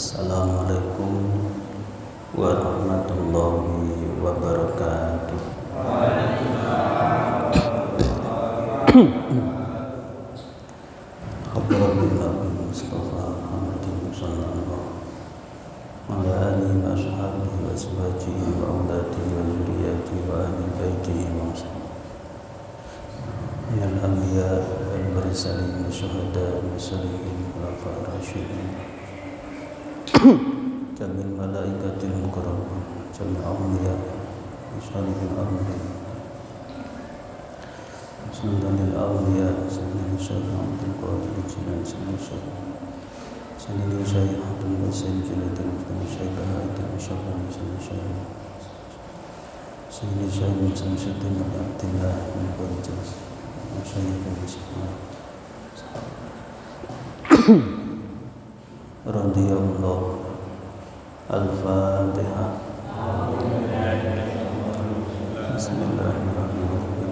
Assalamualaikum warahmatullahi wabarakatuh. Alhamdulillah Mustafa Muhammadin sallallahu ala alihi wa sahbihi wa azwajihi wa auladihi wa zurriyyatihi wa ahli baitihi wa minal anbiya wal mursalin wa syuhada wa salihin wa rasyidin jamil malaikatil mukarramin jamil awliya wa salihin amrin Sultanil awliya Sayyidina Syekh Abdul Qadir Jilani Sayyidina Syekh Abdul Qasim Jilani Sayyidina Syekh Haidar Syabani Sayyidina Syekh Samsuddin Abdullah bin Qanjas Sayyidina Syekh radhiyallahu al-Fatihah. Bismillahirrahmanirrahim.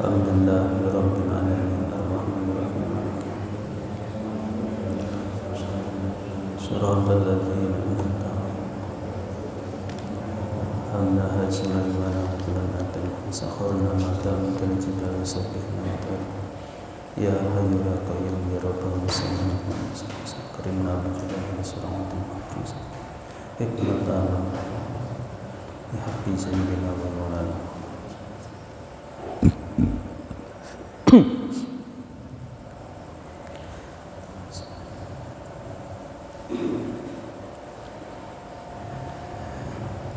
Alhamdulillahirabbil alamin arrahmanir rahim maliki shiratal ladzina an'amta 'alaihim ghairil maghdubi 'alaihim sakharna ma ta'tal jibala sabbihna ya hayyu ya qayyum ya rabbana sallallahu alaihi wasallam karimna bi jalaali suratul qudus hikmatan ya haqqi sayyidina wa maulana.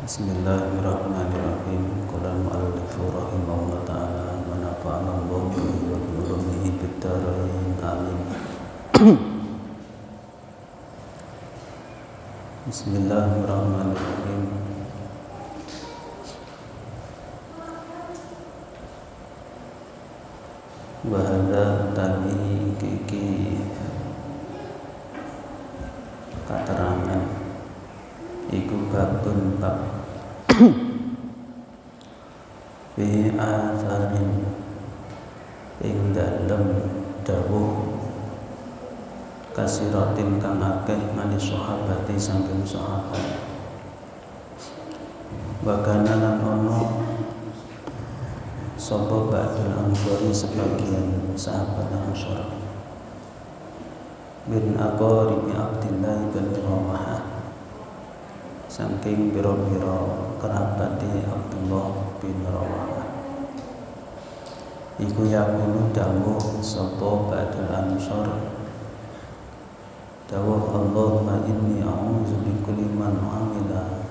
Bismillahirrahmanirrahim. Qala al-mu'allif rahimahullah ta'ala wa nafa'ana Allahu bihi wa bi ulumihi fid dharain amin. Bismillahirrahmanirrahim. Wa hadza tabi'i iki katerangan iku babun bab bi atharin ing dalem dawuh kasiratin kang akeh mani sahabati saking sahabat wakana lan ono sapa ba'dul ansori sebagian sahabat Ansor bin aqaribi Abdillah bin Rawahah saking biro-biro kerabati Abdullah bin Rawahah iku yakunu dawuh sapa ba'dul ansor dawuh Allahumma inni a'udzu bikulli man amila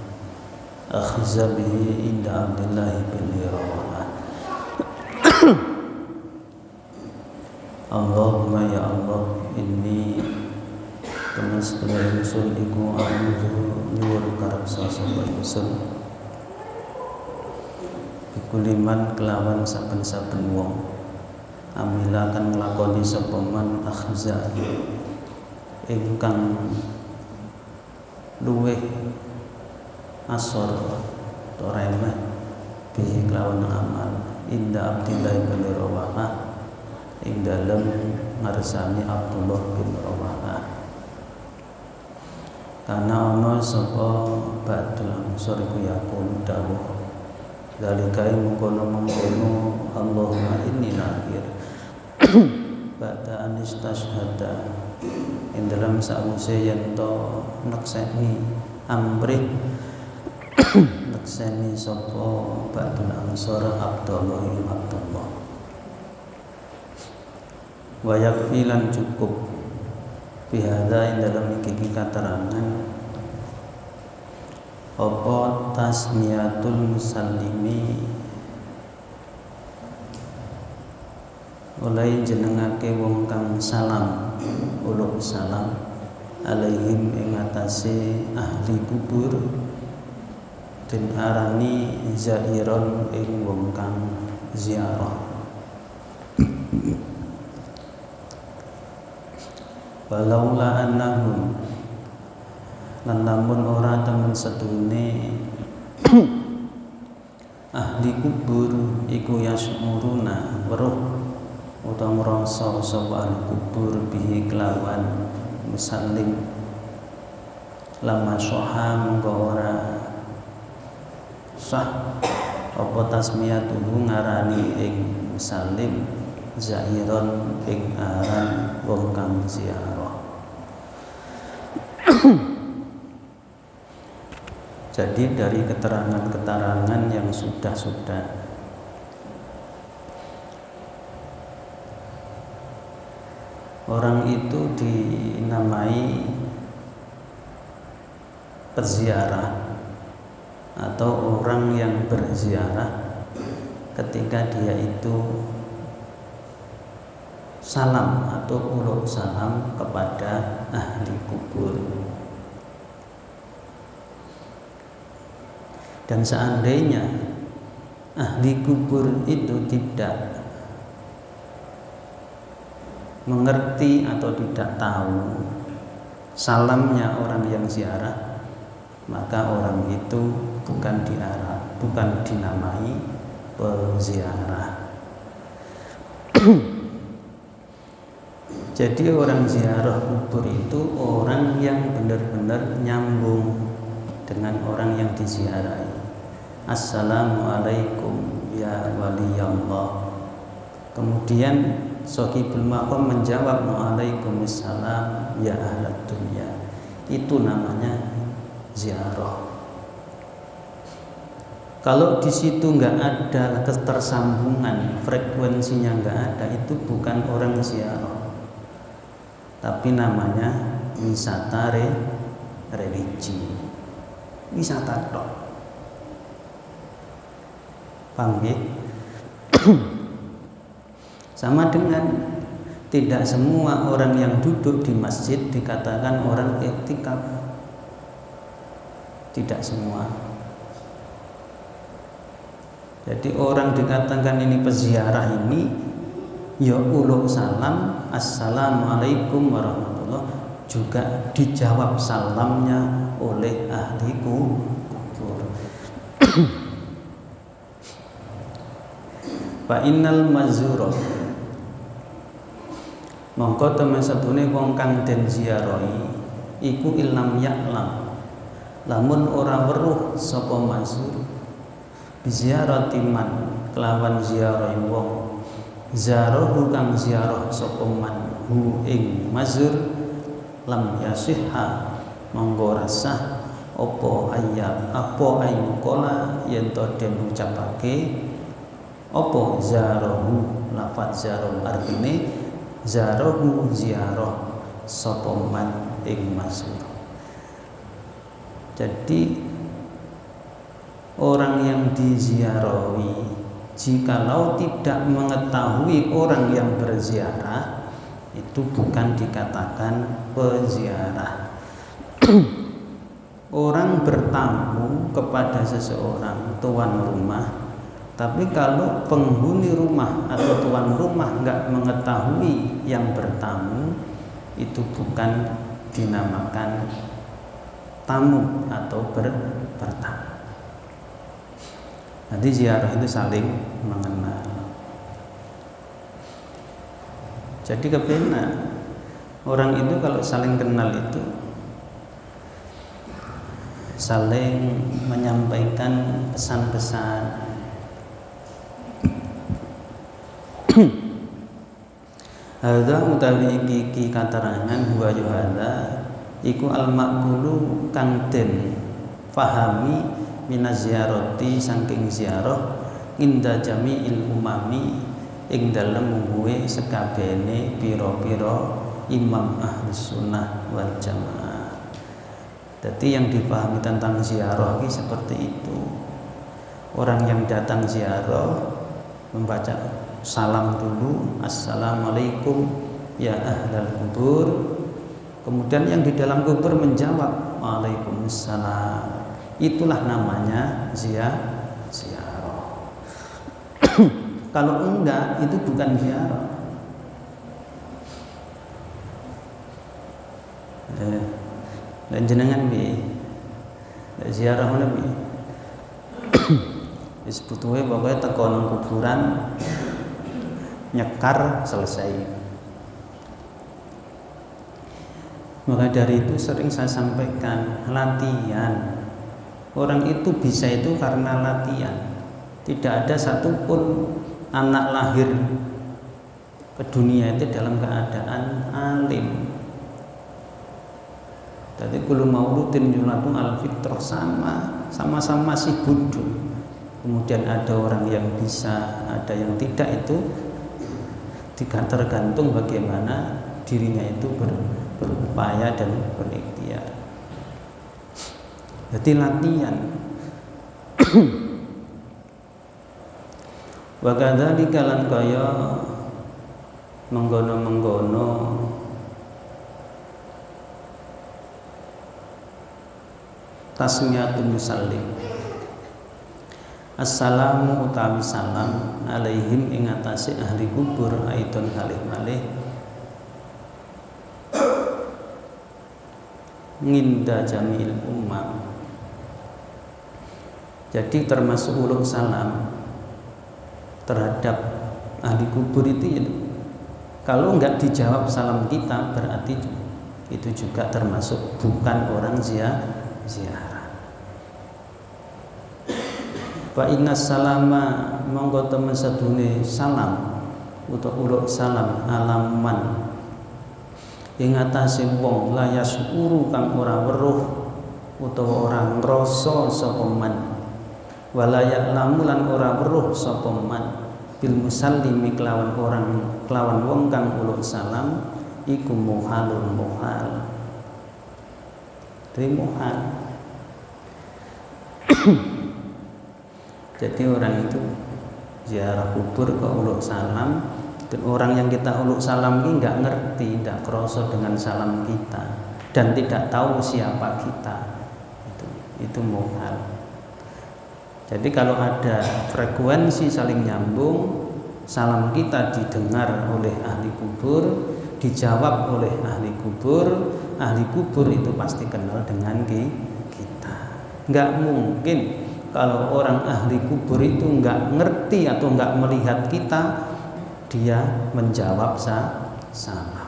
akhza bihi inda Abdullah bin Rawahah. Allahumma ya Allah inni Kemestri usul iku a'udzu nyuwun kareksa sapa usul ikuliman kelawan saben-saben wong amila kan nglakoni sapa man akhza ingkang luweh asor to remeh bi kelawan amal inda Abdillah bin Rawahah ing dalem ngarsani Abdullah bin Rawahah. Karena ono sapa ba'dul ansor iku yakun dawuh dalikai mengkono Allahumma inni lahir ba'da anis tashhada ing dalam sause yen to nekseni amrih nekseni sapa ba'dul ansor Abdullah bin Abdullah wa yakfi lan cukup bihada ing dalam iki katerangan apa tasmiyatul musallimi oleh jenengake wong kang salam uluk salam alaihim ing atase ahli kubur den arani zairon ing wong kang ziarah. Walaula annahum lan lamun ora temen sedune ahli kubur iku yasmuruna weruh utawa ngrasa sapa ahli kubur bihi kelawan musallim lama soha mongko ora sah apa tasmiyatuhu ngarani ing salim zairon ing aran wong kang ziarah. Jadi dari keterangan-keterangan yang sudah-sudah orang itu dinamai peziarah atau orang yang berziarah ketika dia itu salam atau uluk salam kepada ahli kubur. Dan seandainya ahli kubur itu tidak mengerti atau tidak tahu salamnya orang yang ziarah, maka orang itu bukan dinamai peziarah. Jadi orang ziarah kubur itu orang yang benar-benar nyambung dengan orang yang diziarahi. Assalamualaikum ya waliyallah. Kemudian Sohibul Maqam menjawab waalaikumsalam ya ahlad dunya. Itu namanya ziarah. Kalau di situ nggak ada ketersambungan, frekuensinya nggak ada, itu bukan orang ziarah, tapi namanya wisata religi, wisata tok. Paham ya? Sama dengan tidak semua orang yang duduk di masjid dikatakan orang iktikaf. Tidak semua. Jadi orang dikatakan ini peziarah ini ya uluk salam assalamualaikum warahmatullah, juga dijawab salamnya oleh ahli kubur. Fa innal mazura mongko temen sedune wong kang den ziarahi iku ilham ya'lam, lamun ora weruh sapa mazur biziarati man kelawan ziarahi wong zarahu kang ziarah sapa man hu ing mazur lam yasihha monggo rasah apa ayat apa ayukola yen to den ucapake apa zarahu lafaz zarahu artine zarahu ziarah sapa man ing mazur. Jadi orang yang diziarahi jikalau tidak mengetahui orang yang berziarah itu bukan dikatakan peziarah. Orang bertamu kepada seseorang tuan rumah, tapi kalau penghuni rumah atau tuan rumah nggak mengetahui yang bertamu, itu bukan dinamakan tamu atau bertamu. Nanti ziarah itu saling mengenal. Jadi kebenar orang itu kalau saling kenal itu saling menyampaikan pesan-pesan. Hadza utawi iki katerangan wa yuhadza iku al-maqulu kang den fahami minaz ziyarati saking ziarah inda jami'il umami ing dalem muwe sekabehane pira-pira imam ahlus sunnah wal jamaah. Jadi yang dipahami tentang ziarah ini seperti itu. Orang yang datang ziarah membaca salam dulu, assalamualaikum ya ahlal kubur. Kemudian yang di dalam kubur menjawab waalaikumsalam. Itulah namanya ziarah. Kalau enggak itu bukan ziarah. Dan jenengan bi ziarah mana bi? Disebutnya pokoknya teko nang kuburan nyekar selesai. Maka dari itu sering saya sampaikan, latihan. Orang itu bisa itu karena latihan. Tidak ada satupun anak lahir ke dunia itu dalam keadaan alim. Jadi kullu mauludin yuladu al fitrah, sama-sama masih bodoh. Kemudian ada orang yang bisa, ada yang tidak, itu tergantung bagaimana dirinya itu berupaya dan berikhtiar. Jadi latihan. Wa kadzalika lan kaya menggono-menggono tasmiyatul musallim, assalamu utawi salam alaihim ing atase ahli kubur, aidon halih malih nginda jamil ummah. Jadi termasuk uluk salam terhadap ahli kubur itu ya, kalau enggak dijawab salam kita berarti itu juga termasuk bukan orang ziarah. Fa inna salama monggo temen sedune salam utawa uluk salam alaman ing atase wong la yasuru kang ora weruh utawa ora ngrasa sapa man, wala ya'lamu lan ora weruh sapa man bil musallimi kelawan wong kang uluk salam iku muhalun muhal. Muhal. Jadi orang itu ziarah kubur ke uluk salam, dan orang yang kita uluk salam ini nggak ngerti, nggak kroso dengan salam kita, dan tidak tahu siapa kita, itu muhal. Jadi kalau ada frekuensi saling nyambung, salam kita didengar oleh ahli kubur, dijawab oleh ahli kubur itu pasti kenal dengan kita. Nggak mungkin kalau orang ahli kubur itu nggak ngerti atau nggak melihat kita, dia menjawab salam.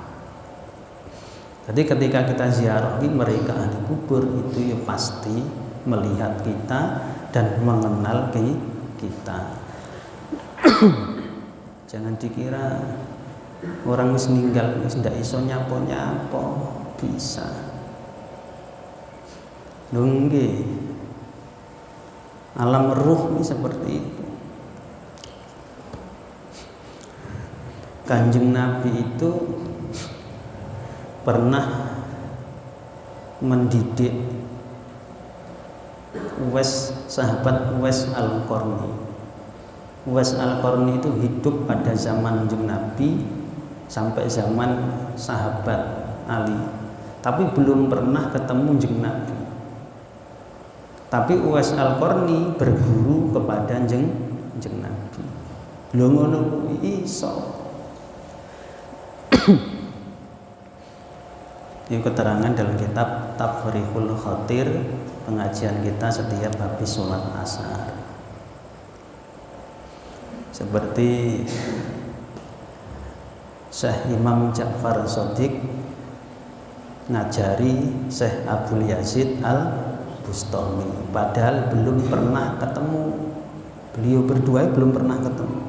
Jadi ketika kita ziarahi mereka ahli kubur itu ya pasti melihat kita dan mengenal kita. Jangan dikira orang wis ninggal wis ndak iso nyapa-nyapa, bisa. Nggih. Alam ruh ini seperti itu. Kanjeng Nabi itu pernah mendidik sahabat Uwais Al-Qarni. Uwais Al-Qarni itu hidup pada zaman Kanjeng Nabi sampai zaman sahabat Ali, tapi belum pernah ketemu Kanjeng Nabi. Tapi Uwais Al-Qarni berguru kepada Kanjeng Nabi. Lho ngono kuwi iso. Ini keterangan dalam kitab Tafriqul Khatir, pengajian kita setiap habis sholat asar. Seperti Syekh Imam Ja'far Shadiq ngajari Syekh Abdul Yazid Al-Bustami, padahal belum pernah ketemu. Beliau berdua belum pernah ketemu.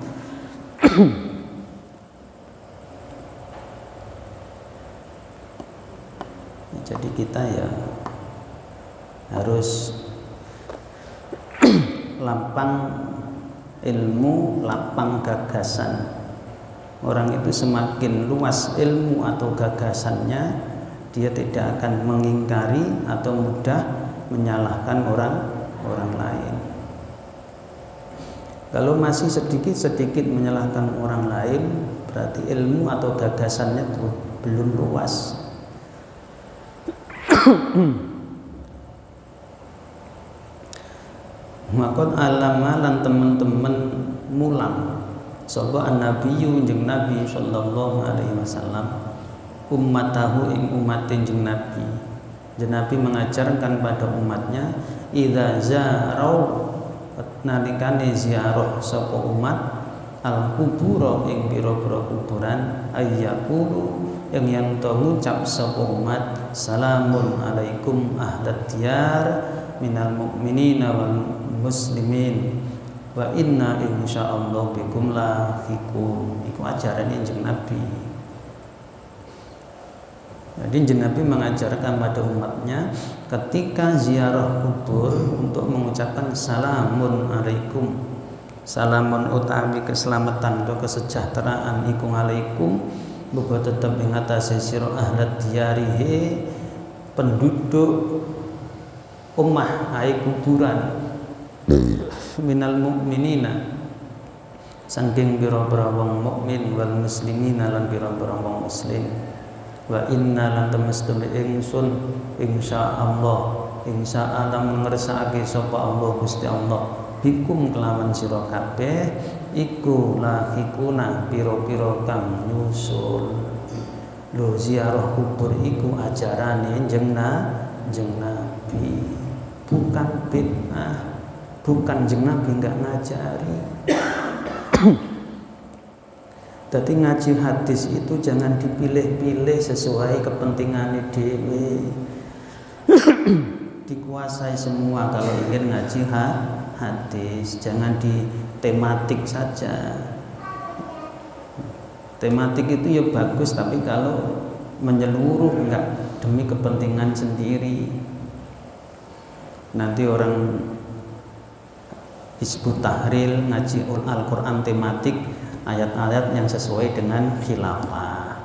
Jadi kita ya harus lapang ilmu, lapang gagasan. Orang itu semakin luas ilmu atau gagasannya, dia tidak akan mengingkari atau mudah menyalahkan orang lain. Kalau masih sedikit-sedikit menyalahkan orang lain, berarti ilmu atau gagasannya belum luas. Makot alama lan teman-teman mulang sapa an-nabiyyu jeung Nabi sallallahu alaihi wasallam ummatahu ing umatin jeung Nabi. Jeung Nabi mengajarkan pada umatnya idza zarau nalikane ziarah sapa umat al-kubura ing pira-pira kuburan ayyaqulu yang to ngucap sapa umat salamun alaikum ahlad diyar minal mu'minina wal muslimin wa inna insyaallah bikum lahiqun. Iku ajaran Kanjeng Nabi. Jadi Kanjeng Nabi mengajarkan pada umatnya ketika ziarah kubur untuk mengucapkan salamun alaikum. Salamun utawi keselamatan atau kesejahteraan iku alaikum buka tetap ing atase sira ahlad diyarihi penduduk ummah ai kuburan minal mukminina saking pira-pira wong mukmin wal muslimina lan pira-pira wong muslim. Wa inna lan temestune ingsun insyaallah ngersakake sapa Allah Gusti Allah bikum kelawan sira kabeh iku lahikuna pira-pira kang nyusul. Lho ziarah kubur iku ajarane Kanjeng Nabi, bukan bid'ah, bukan Kanjeng Nabi enggak ngajari. Jadi ngaji hadis itu jangan dipilih-pilih sesuai kepentingan dhewe. Dikuasai semua kalau ingin ngaji hadis, jangan di tematik saja. Tematik itu ya bagus, tapi kalau menyeluruh enggak demi kepentingan sendiri. Nanti orang Hizbut Tahrir ngaji Al-Quran tematik, ayat-ayat yang sesuai dengan khilafah.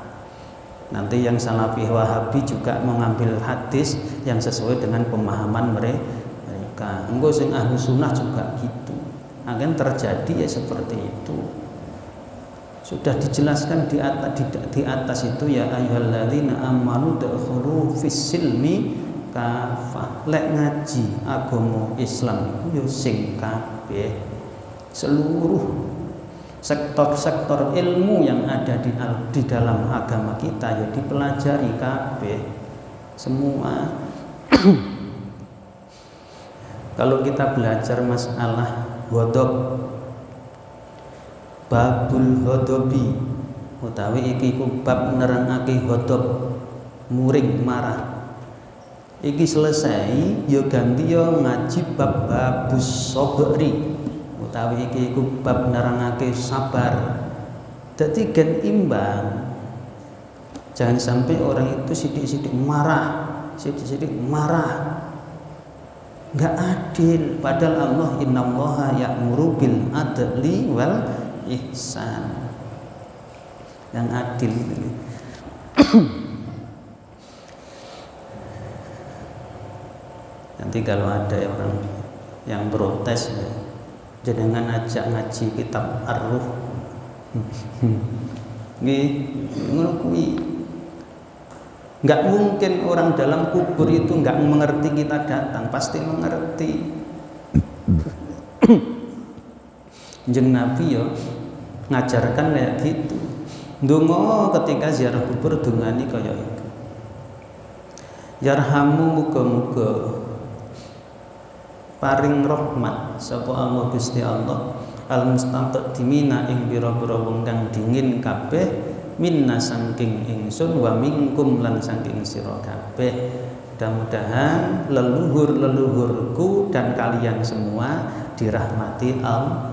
Nanti yang Salafi Wahabi juga mengambil hadis yang sesuai dengan pemahaman mereka. Engko sing ahlu sunnah juga gitu. Akan terjadi ya seperti itu. Sudah dijelaskan di atas itu ya ayyuhalladzina amanu dakhulu fis-silmi kafah. Lek ngaji agama Islam iku ya sing kabeh, seluruh sektor-sektor ilmu yang ada di dalam agama kita ya dipelajari kabeh semua. Kalau kita belajar masalah ghadab, babul ghadabi utawi iki ku bab nerangake ghadab, muring marah, iki selesai ya ganti ya ngaji bab babus sabri utawi iki iku bab nerangake sabar. Dadi gen imbang. Jangan sampai orang itu sidik-sidik marah, enggak adil. Padahal Allah innallaha ya'muru bil adli wal ihsan. Yang adil itu. Nanti kalau ada orang yang protes ya, jenengan ajak ngaji kitab Ar-Ruh. Nggih, ngono kuwi. Enggak mungkin orang dalam kubur itu enggak mengerti kita datang, pasti mengerti. Kanjeng Nabi ya ngajarkan kayak gitu. Ndonga ketika ziarah kubur dungani kaya iku. Yarhamu muga-muga paring rahmat sapa Allah Gusti Allah al mustaqdimina ing pira-pira wong kang dingin kabeh minna saking ingsun wa minkum lan saking sira kabeh. Mudah-mudahan leluhur-leluhurku dan kalian semua dirahmati Allah.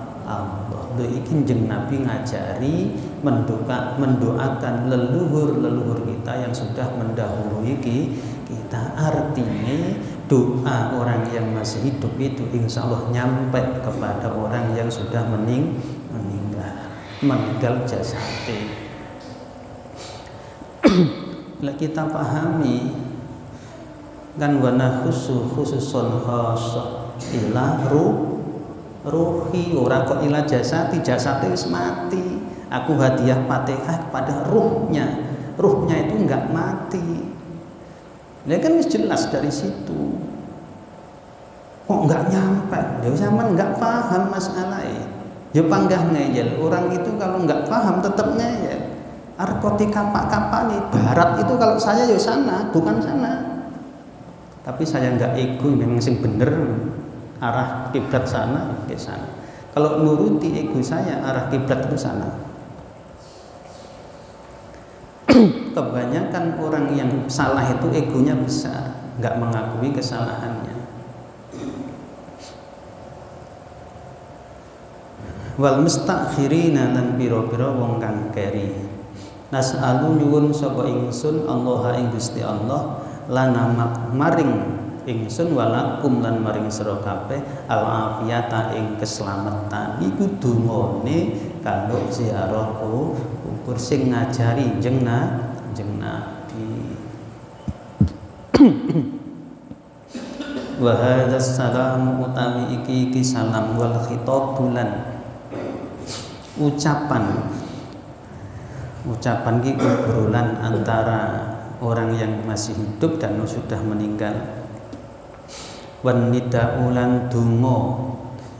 Lho iki Kanjeng Nabi ngajari mendoakan leluhur-leluhur kita yang sudah mendahului kita. Artinya doa orang yang masih hidup itu insya Allah nyampe kepada orang yang sudah meninggal jasate. Lah kita pahami kan wana khususon khasah ila ruhi, ora kok ila jasati wis mati. Aku hadiah Fatihah kepada ruhnya itu enggak mati. Nah kan wis jelas dari situ. Kok enggak nyampe? Ya zaman enggak paham masalahnya. Ya panggah ngeyel. Orang itu kalau enggak paham tetap ngeyel. Arkoti kapak-kapak nih. Barat itu kalau saya ya sana, bukan sana. Tapi saya enggak ego, memang sing bener arah kiblat sana ke sana. Kalau nuruti ego saya arah kiblat itu sana. kebanyakan orang yang salah itu egonya besar, nggak mengakui kesalahannya. Wal mustakhirina lan pira-pira wong kang keri. Nas'alu nyuwun sapa ingsun Allah ing Gusti Allah lana maring ingsun walakum lan maring sira kabeh al afiyata ing keselamatan. Iku dungane kanggo ziarah kubur sing ngajari jeneng Nabi. Wa hadzal salam utawi iki salam wal khitab bulan ucapan ki obrolan antara orang yang masih hidup dan sudah meninggal. Wan nidaulan donga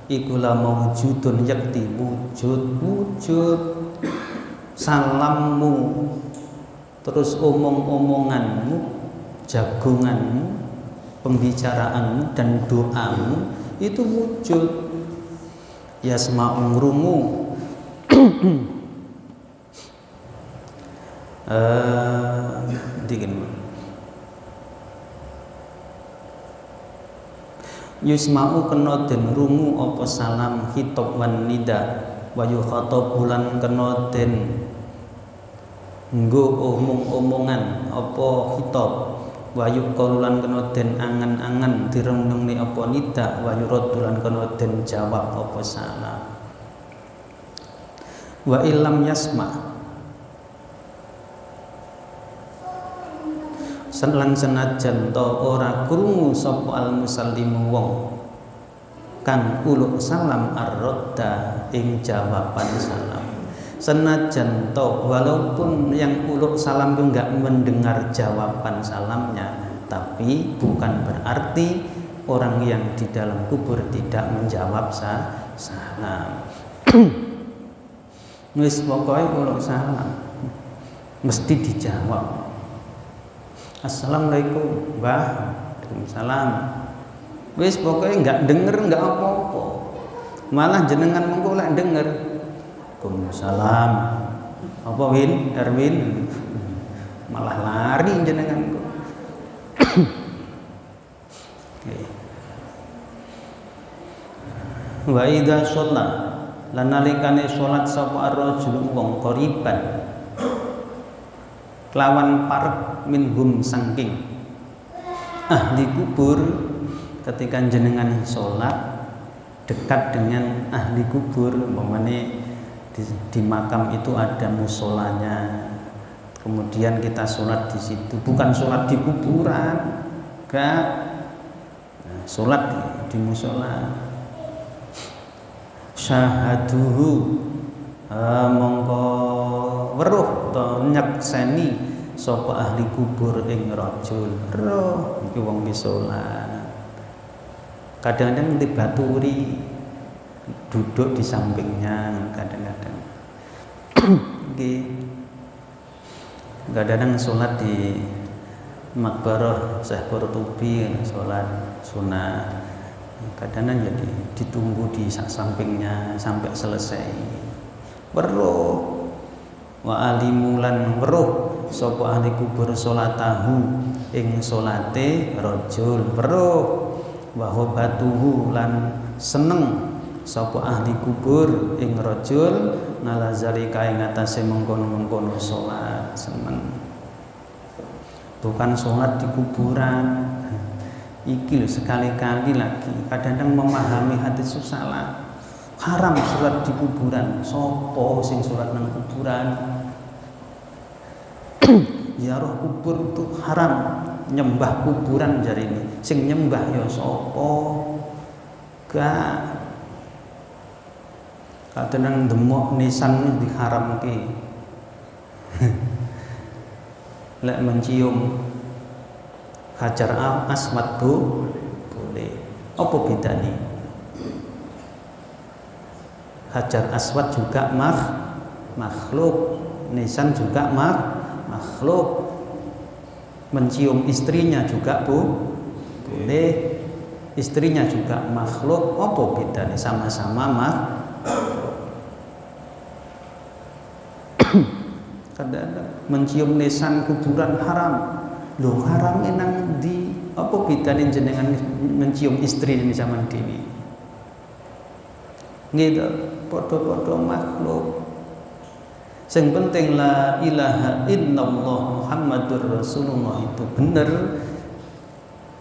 iku la maujudun yakti wujud salammu terus omong-omonganmu, jagonganmu, pembicaraanmu dan doamu itu wujud. Yasma'u ngrungu yusma'u kena den rungu apa salam khitab wan nida wa yukhatab bulan kena den nggo omong-omongan apa khitab wa yuqalulan kena den angan-angan direnungne apa nida wa yurad bulan kena den jawab apa salam. Wa illam yasma' lan senajan to ora krungu sapa al musallimu wong kang uluk salam ar-radda ing jawaban salam. Senajan to walaupun yang uluk salam itu enggak mendengar jawaban salamnya, tapi bukan berarti orang yang di dalam kubur tidak menjawab salam. Wis pokoke uluk salam mesti dijawab. Assalamualaikum, Mbah. Waalaikumsalam. Wis pokoknya enggak denger enggak apa-apa. Malah jenengan mengko lek denger. Waalaikumsalam. Apa Win? Erwin. Malah lari jenengan kok. Wa idza shalla lan nalikane salat sapa ar-rajul wong qoriban lawan parek minhum sangking ahli kubur. Ketika jenengan sholat dekat dengan ahli kubur, umpamane di makam itu ada musolanya, kemudian kita sholat di situ, bukan sholat di kuburan, enggak, sholat di musola. Syahaduhu mongko weruh to nyekseni sapa ahli kubur ing rajul. Roh iki wong ki salat. Kadang-kadang dibaturi duduk di sampingnya, kadang-kadang nggih. Kadang-kadang salat di Maqbarah Syekh Qurtubi, salat sunah. Kadang-kadang jadi ditunggu di sampingnya sampai selesai. Weruh wa alimulan weruh sapa ahli kubur salatahu ing salate rajul. Weruh wa hobatuhu lan seneng sapa ahli kubur ing rajul nala zalika ing atase mengkono-mengkono salat, seneng. Bukan salat di kuburan. Iki lho sekali-kali lagi kadang-kadang memahami hati salat. Haram sholat di kuburan. Sopo sing sholat nang kuburan? Ziarah kubur itu haram. Nyembah kuburan jari ini. Sing nyembah ya sopo? Gak. Kadang demok nisan diharamke. Lek mencium Hajar Aswad boleh. Apa bedanya? Hajar Aswad juga makhluk, nisan juga makhluk. Mencium istrinya juga boleh. Istrinya juga makhluk. Apa bedanya? Sama-sama Kadang-kadang mencium nisan kuburan haram. Loh, haram nang di apa bedane jenengan mencium istri ini zaman dini? Gitu, padha-padha makhluk. Yang penting la ilaha illallah Muhammadur Rasulullah itu benar,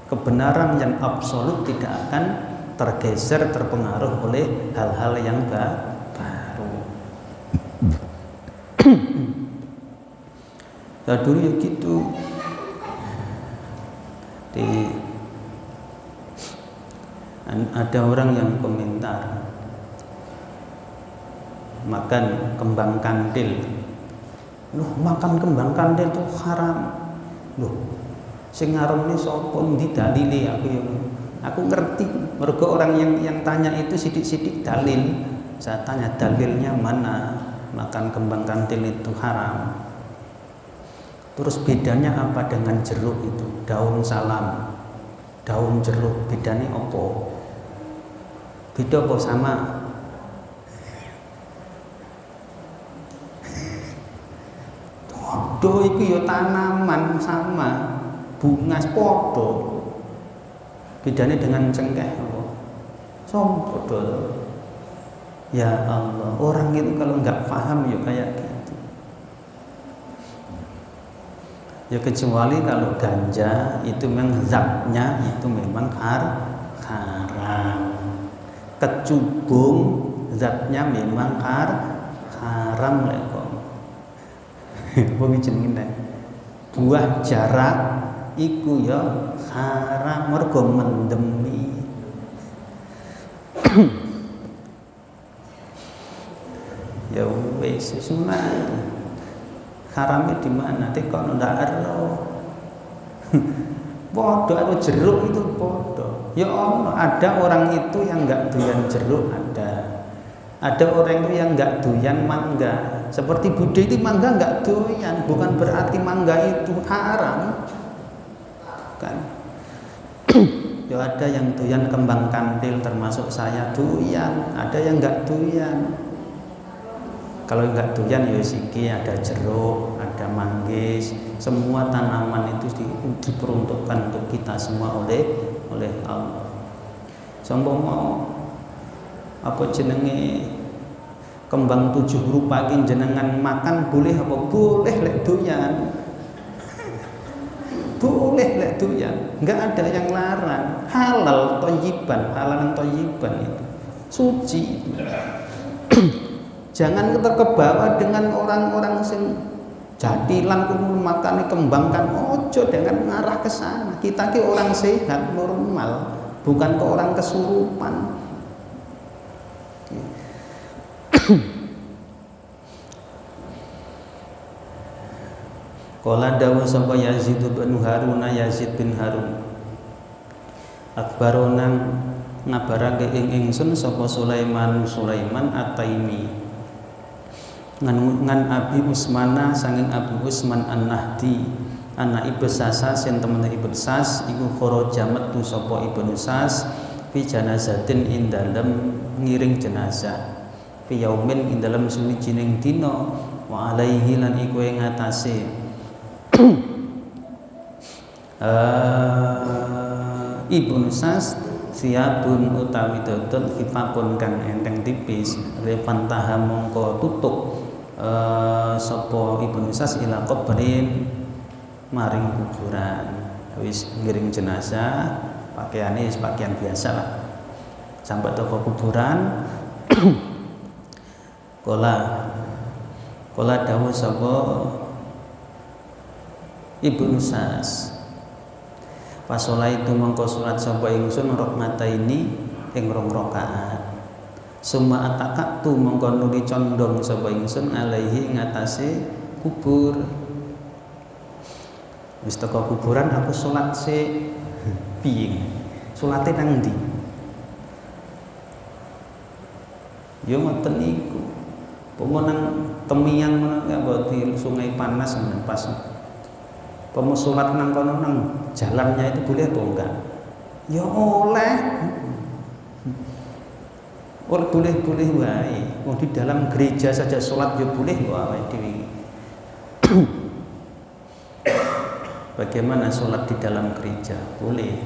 kebenaran yang absolut tidak akan tergeser, terpengaruh oleh hal-hal yang baru. Ya dulu ya gitu. Ada orang yang komentar makan kembang kandil. Loh, makan kembang kandil itu haram. Loh, sing ngarepne sapa ndi dalile aku ngerti. Mergo orang yang tanya itu sidik-sidik dalil. Saya tanya dalilnya mana makan kembang kandil itu haram. Terus bedanya apa dengan jeruk itu? Daun salam, daun jeruk, bedanya apa? Beda apa sama? Podo itu ya tanaman sama, bunga podo. Bedanya dengan cengkeh apa? Podo. Ya Allah, orang itu kalau nggak paham ya kayak gitu. Ya kecuali kalau ganja itu memang zatnya itu memang haram. Kecubung zatnya memang haram lek kok. Wong jenenge buah jarak iku ya haram mergo mendemi. Ya wis sunah. Haramnya di mana? Tekok ndak ero. Podo karo jeruk itu podo. Ya Allah, ada orang itu yang enggak doyan jeruk ada. Ada orang itu yang enggak doyan mangga. Seperti Buddha itu mangga enggak doyan, bukan berarti mangga itu haram. Kan? Ya ada yang doyan kembang kandil termasuk saya doyan, ada yang enggak doyan. Kalau enggak doyan ya siki ada jeruk, ada manggis, semua tanaman itu diperuntukkan untuk kita semua oleh Allah. Sampai mau apa jenenge kembang 7 rupa iki jenengan makan boleh apa? Boleh lek doyan. Boleh lek doyan. Enggak ada yang larang. Halal thayyiban, halalan thayyiban itu. Suci itu. Jangan terkebawa dengan orang-orang sing jadilan kumpul makane kembangkan ojo dengan ngarah ke sana. Kita ki orang sehat normal, bukan ke orang kesurupan. Qala dawu sapa Yazid bin Harun, Yazid bin Harun akbarona ngabarake ing ingsun sapa Sulaiman At-Taimi ngan Abi Usmana sanging Abi Usman An-Nahdi anak Ibnu Sasa sen temen Ibnu Sas iku kharaja metu sapa Ibnu Sas fi janazatin ing dalem ngiring jenazah fi yaumin ing dalem suwijining dina wa alaihi lan iku ing atase Ibnu Sas siapun utawi dodol khifaqun kang enteng tipis refantaha mongko tutup sapa Ibnu Sas ila qabrin maring kuburan wis ngiring jenazah pakaiane pakaian biasa lah sampai toko kuburan kola dawuh sapa Ibnu Sas pasola itu mongko salat sapa ingsun rakaataini ing 2 rakaat summa atakatu mongko nuli condong sapa ingsun alaihi ing atase kubur wis teko kuburan aku salat sik piye salate nang ndi ya ngoten niku pomo nang temiang ngono di sungai panas pas pomo salat nang kono nang jalannya itu boleh atau enggak ya oleh boleh wae. Di dalam gereja saja sholat ya boleh wae dewi. Bagaimana sholat di dalam gereja? Boleh,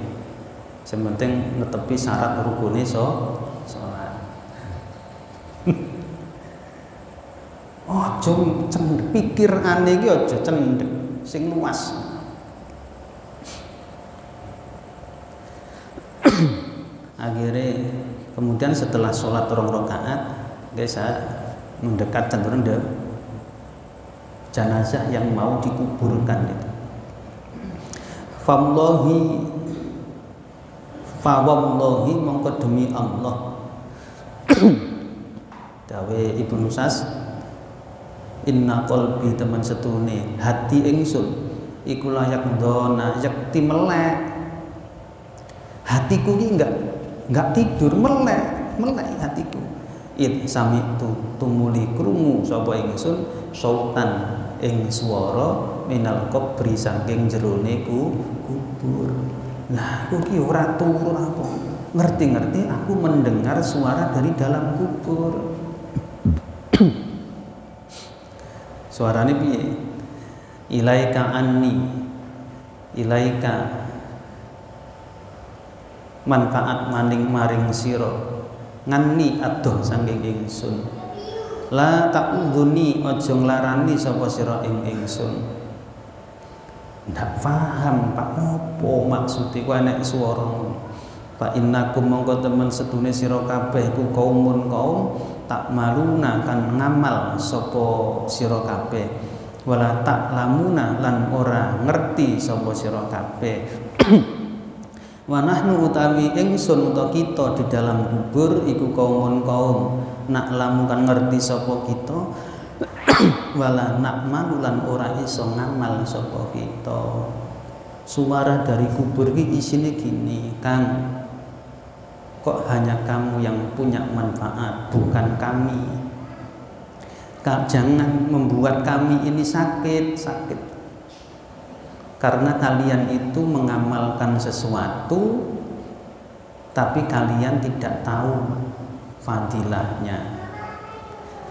sementing netepi syarat rukunnya sholat. Ojo cendek, pikir aneh iki ojo cendek, sing luas. Akhirnya kemudian setelah sholat 2 rakaat, guys, saya mendekat cenderung jenazah yang mau dikuburkan itu. Fawallahi mongko demi Allah. Dawe Ibnu Sas, inna qalbi teman setune hati ingsun iku layak dona yakti melek. Hatiku ini enggak tidur, melek hatiku. Sami tumuli krungu sapa ingsun sautan ing swara minal qabri saking jerone kubur. Nah, aku ki ora turu apa. Ngerti-ngerti aku mendengar suara dari dalam kubur. Suarane piye? Ilaika anni. Ilaika manfaat maring sira. Nganni adoh saking ingsun. La ta'udhuni aja nglarani sapa sira ing ingsun. Ndak paham Pak opo maksude ku enek swara. Fa innakum mongko temen sedune sira kabeh iku kaum tak maluna kan ngamal sapa sira kabeh. Wala tak lamuna lan ora ngerti sapa sira kabeh. Wa nahnu utawi ingsun utawa kita di dalam kubur iku kaum nak lamu kan ngerti sapa kita. Wala nak malulan ora iso ngamal sapa kita. Suara dari kubur iki isine gini, Kang. Kok hanya kamu yang punya manfaat, bukan kami. Jangan membuat kami ini sakit. Karena kalian itu mengamalkan sesuatu tapi kalian tidak tahu fadilahnya.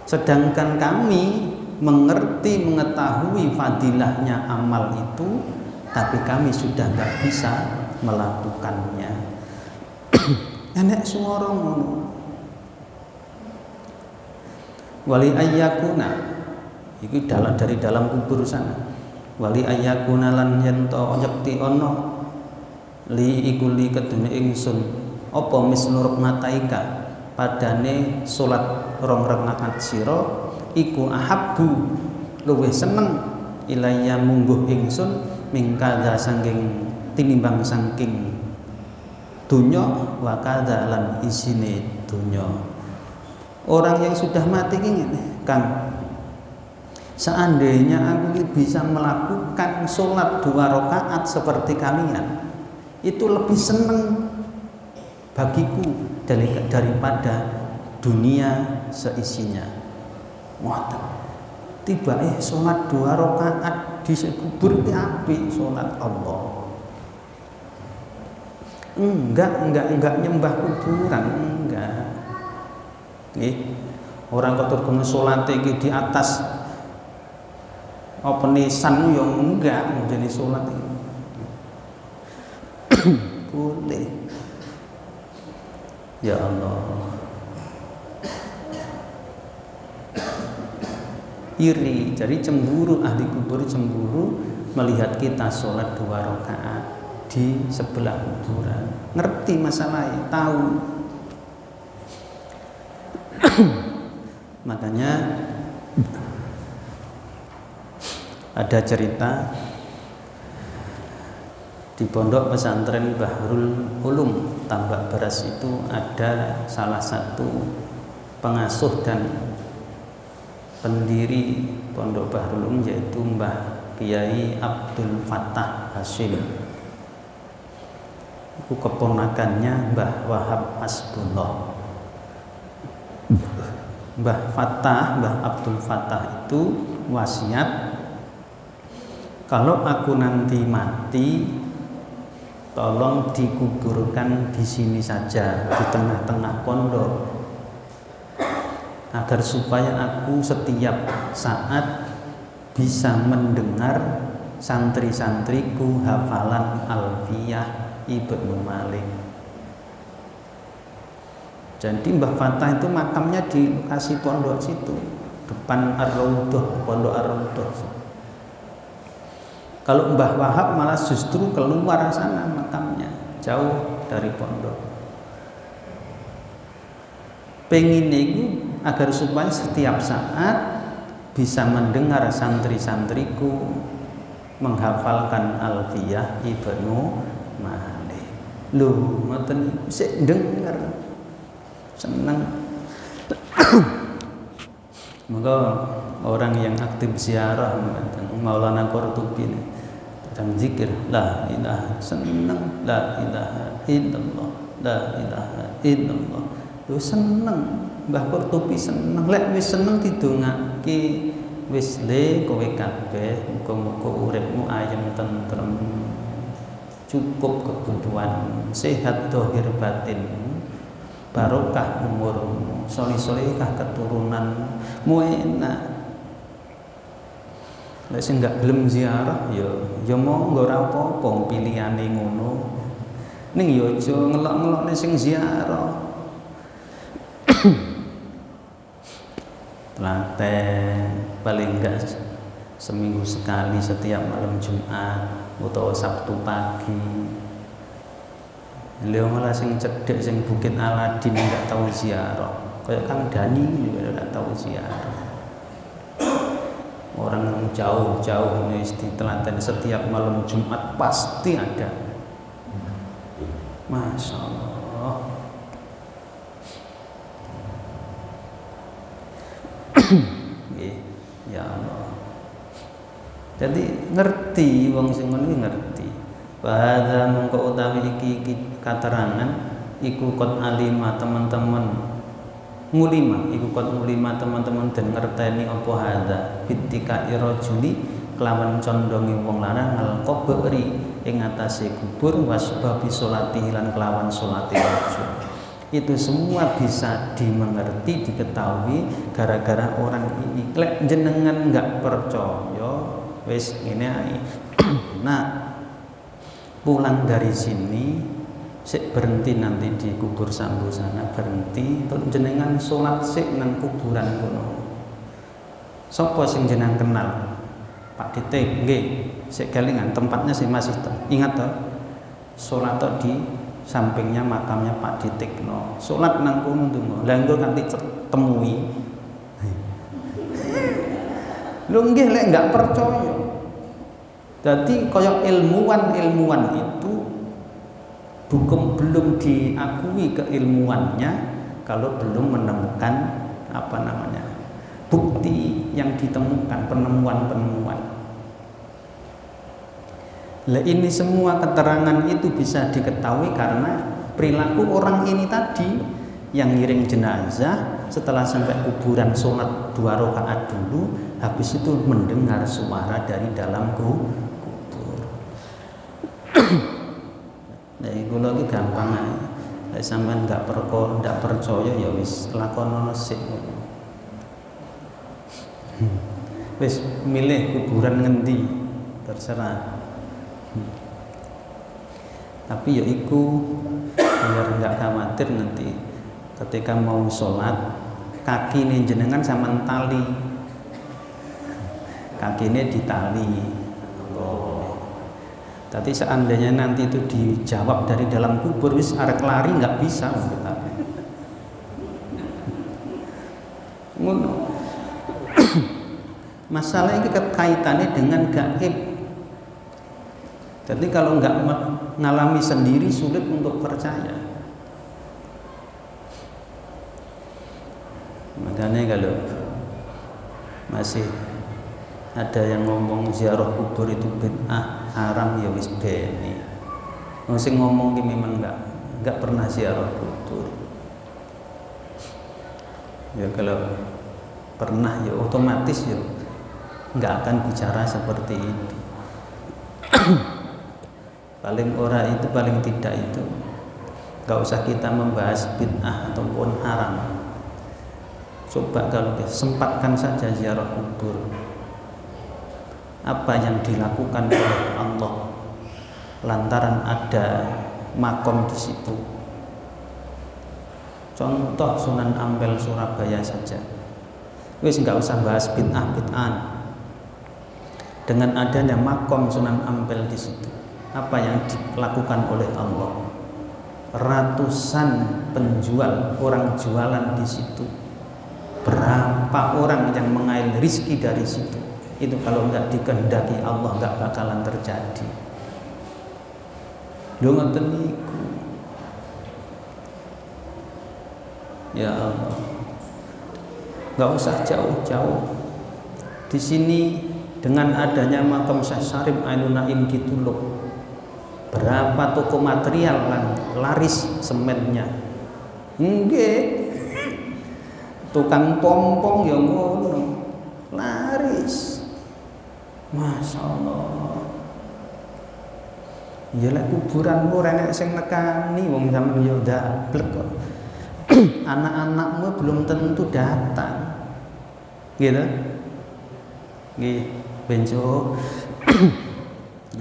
Sedangkan kami mengetahui fadilahnya amal itu, tapi kami sudah nggak bisa melakukannya. Enek suara ngono. Wali ayyakuna, itu dari dalam kubur sana. Wali ayyakuna lan yento yakti ono li iku li kedune ingsun apa misnur mataika padane salat 2 rakaat sira iku ahabbu luwih seneng ilayya mungguh ingsun mingkadha saking tinimbang saking dunya wa kadha lan isine dunya. Orang yang sudah mati ini Kang, seandainya aku bisa melakukan sholat 2 rakaat seperti kalian, itu lebih seneng bagiku daripada dunia seisinya. Wah, tiba sholat 2 rakaat di kubur itu apik sholat Allah. Enggak nyembah kuburan, enggak. Orang kotor kena sholat di atas apa nisan yang enggak menjadi sholat ini. Boleh. Ya Allah. Iri, jadi cemburu, ahli kubur cemburu melihat kita sholat 2 rakaat di sebelah kuburan. Ngerti masalahnya, tahu. Makanya ada cerita di pondok pesantren Bahrul Ulum Tambak Beras itu ada salah satu pengasuh dan pendiri pondok Bahrul Ulum yaitu Mbah Kiai Abdul Fattah Hasyim. Itu keponakannya Mbah Wahab Hasbullah. Mbah Abdul Fattah itu wasiat, kalau aku nanti mati tolong dikuburkan di sini saja, di tengah-tengah pondok, agar supaya aku setiap saat bisa mendengar santri-santriku hafalan Alfiyah Ibnu Malik. Jadi Mbah Fatah itu makamnya di lokasi pondok situ, depan Ar-Raudhah, pondok Ar-Raudhah. Kalau Mbah Wahab malah justru keluar sana makamnya, jauh dari pondok. Pengen itu agar supaya setiap saat bisa mendengar santri-santriku menghafalkan Alfiyah Ibnu Malik. Loh, ngoten sik dengar senang. Maka orang yang aktif ziarah Maulana Qurtubi dan zikir la ilaha, senang la ilaha illallah, la ilaha illallah. Lu seneng, Mbah Qurtubi seneng. Lek wis seneng didongake wis le kowe kabeh muga-muga uripmu ayem tentrem, cukup kebutuhan, sehat zahir batin, barokah umurmu, soleh-solehah keturunanmu, enak. Lek sing gak gelem ziarah ya monggo ora apa-apa pilihane ngono. Ning ya aja ngelok-ngelokne sing ziarah. Telaten paling enggak seminggu sekali setiap malam Jumat atau Sabtu pagi. Lha malah sing cedhek sing Bukit Aladin enggak tahu ziarah. Kayak Kang Dani juga enggak tahu ziarah. Orang jauh-jauh ini di Telaten setiap malam Jumat pasti ada. Masya Allah. Ya Allah. Jadi ngerti wong sing ngono ngerti. Bahasa mongko utawi iki katerangan iku kot alima teman-teman ngulima iku kot ngulima teman-teman dan ngerteni apa hadza bitika irajuli kelawan condongi wong lanang al qabri ing atase kubur wasbabi sholati lan kelawan sholati rajul. Itu semua bisa dimengerti, diketahui gara-gara orang ini. Lek jenengan enggak percaya wis ngene ae. Nah, pulang dari sini sik berhenti nanti di kubur Sambu sana, berhenti terus jenengan sholat sik nang kuburan kono. Sapa sing jenengan kenal? Pak Ditik nggih, sik kelingan tempatnya sih masih ingat toh? Sholat toh di sampingnya makamnya Pak Ditik no. Sholat nang kono ndonga. Lah engko kanthi temui. Lho nggih lek enggak percaya. Jadi kaya ilmuwan itu belum diakui keilmuannya kalau belum menemukan bukti yang ditemukan, penemuan. Lah ini semua keterangan itu bisa diketahui karena perilaku orang ini tadi yang ngiring jenazah setelah sampai kuburan sholat 2 rakaat dulu, habis itu mendengar suara dari dalam kubur. Nah, itu lagi gampang aja. Lek sampean ndak percaya ya wis lakonono sik. Wis milih kuburan ngendi terserah. Tapi ya iku biar nggak khawatir nanti ketika mau sholat kaki ini jenengan sama tali, kaki ini ditali. Tapi seandainya nanti itu dijawab dari dalam kubur wis arek lari nggak bisa kita. Masalah ini kaitannya dengan gaib. Jadi kalau nggak mengalami sendiri sulit untuk percaya. Makanya kalau masih ada yang ngomong ziarah kubur itu bid'ah, haram, ya wis beni. Wong sing ngomong ki memang enggak pernah ziarah kubur. Ya kalau pernah ya otomatis ya enggak akan bicara seperti itu. Paling tidak itu enggak usah kita membahas bid'ah ataupun haram. Coba kalau sempatkan saja ziarah kubur. apa yang dilakukan oleh Allah lantaran ada makom di situ. Contoh Sunan Ampel Surabaya saja. Wis nggak usah bahas bid'ah-bid'ah. Dengan adanya makom Sunan Ampel di situ, apa yang dilakukan oleh Allah? Ratusan penjual, orang jualan di situ. Berapa orang yang mengail rizki dari situ? Itu kalau nggak dikehendaki Allah nggak bakalan terjadi. Lho ngoten niku. Ya Allah, nggak usah jauh-jauh. Di sini dengan adanya makam Syekh Syarif Ainun Naim di Tuluk, berapa toko material kan laris semennya. Nggih. Tukang pompong ya ngono. Laris. Masya Allah. Ya lek kuburanmu ora enek sing nekani wong sampeyan yo ndablek kok. Anak-anakmu belum tentu datang. Gitu. Nggih, benjo.